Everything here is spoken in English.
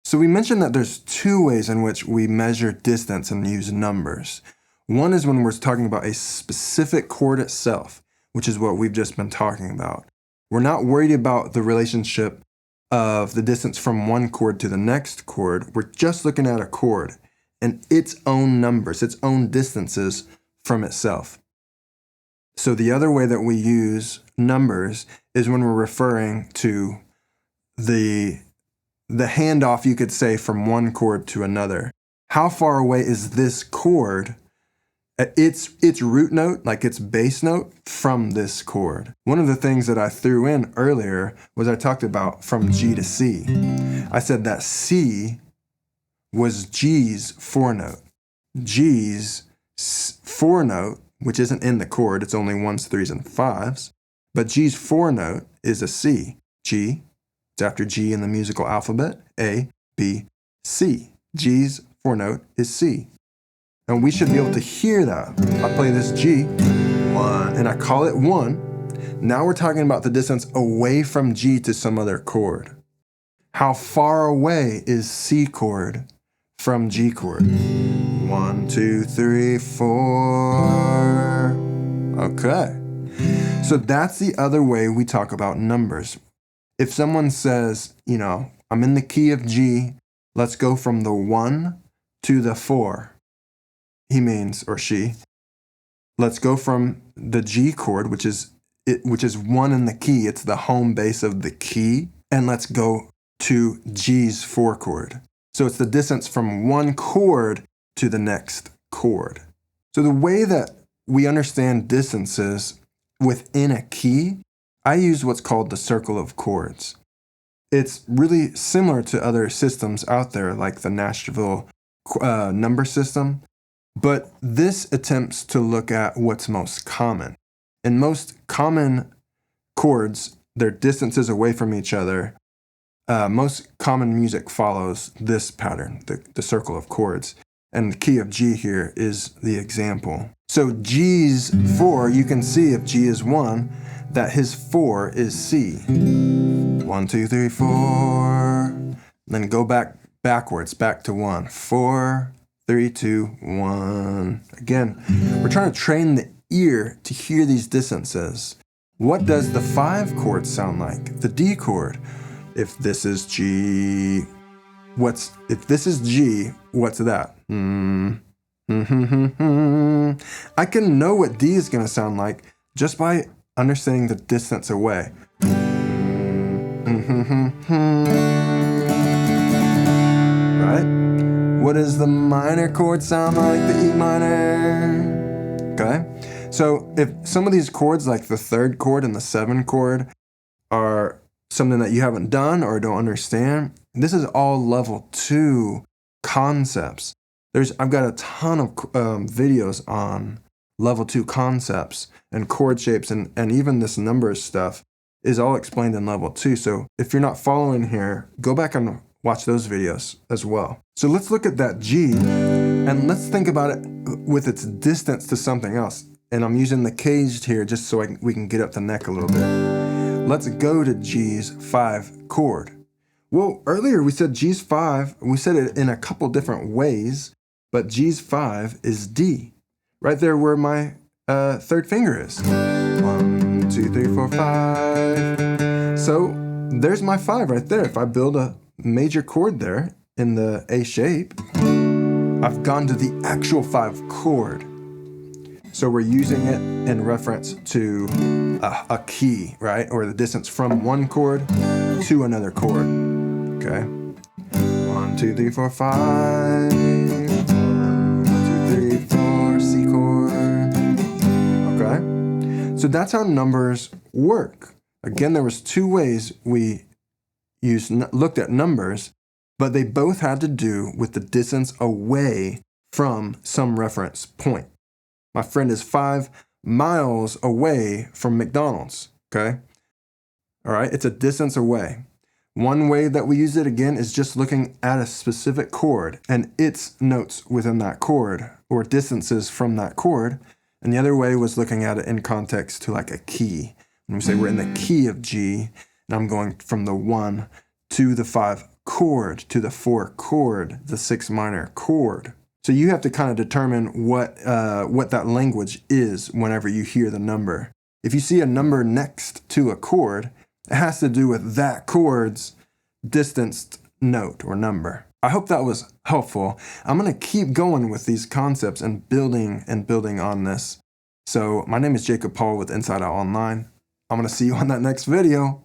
So we mentioned that there's two ways in which we measure distance and use numbers. One is when we're talking about a specific chord itself, which is what we've just been talking about. We're not worried about the relationship of the distance from one chord to the next chord. We're just looking at a chord and its own numbers, its own distances from itself. So the other way that we use numbers is when we're referring to the handoff, you could say, from one chord to another. How far away is this chord, its root note, like its bass note, from this chord? One of the things that I threw in earlier was I talked about from G to C. I said that C was G's four note. G's four note, which isn't in the chord, it's only ones, threes, and fives, but G's four note is a C. G, it's after G in the musical alphabet, A, B, C. G's four note is C. And we should be able to hear that. I play this G, one, and I call it one. Now we're talking about the distance away from G to some other chord. How far away is C chord from G chord? 1, 2, 3, 4. Okay. So that's the other way we talk about numbers. If someone says, I'm in the key of G, let's go from the 1 to the 4. He means, or she, let's go from the G chord, which is 1 in the key. It's the home base of the key. And let's go to G's 4 chord. So it's the distance from one chord to the next chord. So the way that we understand distances within a key, I use what's called the circle of chords. It's really similar to other systems out there, like the Nashville number system, but this attempts to look at what's most common. In most common chords, their distances away from each other, most common music follows this pattern, the circle of chords. And the key of G here is the example. So G's 4, you can see if G is 1, that his 4 is C. 1, 2, 3, 4. Then go backwards, back to 1. 4, 3, 2, 1. Again, we're trying to train the ear to hear these distances. What does the 5 chord sound like? The D chord. If this is G, if this is G, what's that? I can know what D is going to sound like just by understanding the distance away. Right? What does the minor chord sound like? The E minor. Okay? So if some of these chords, like the 3rd chord and the 7 chord, are something that you haven't done or don't understand, this is all level 2 concepts. I've got a ton of videos on level 2 concepts and chord shapes, and even this numbers stuff is all explained in level 2. So if you're not following here, go back and watch those videos as well. So let's look at that G and let's think about it with its distance to something else. And I'm using the caged here just so we can get up the neck a little bit. Let's go to G's 5 chord. Well, earlier we said G's 5, we said it in a couple different ways, but G's 5 is D, right there where my 3rd finger is. 1, 2, 3, 4, 5. So there's my 5 right there. If I build a major chord there in the A shape, I've gone to the actual 5 chord. So we're using it in reference to a key, right? Or the distance from one chord to another chord. Okay. 1, 2, 3, 4, 5. 1, 2, 3, 4, C chord. Okay. So that's how numbers work. Again, there was 2 ways we looked at numbers, but they both had to do with the distance away from some reference point. My friend is 5 miles away from McDonald's, okay? All right, it's a distance away. One way that we use it, again, is just looking at a specific chord and its notes within that chord or distances from that chord. And the other way was looking at it in context to like a key. When we say we're in the key of G, and I'm going from the 1 to the 5 chord to the 4 chord, the 6 minor chord. So you have to kind of determine what that language is whenever you hear the number. If you see a number next to a chord, it has to do with that chord's distanced note or number. I hope that was helpful. I'm going to keep going with these concepts and building on this. So my name is Jacob Paul with Inside Out Online. I'm going to see you on that next video.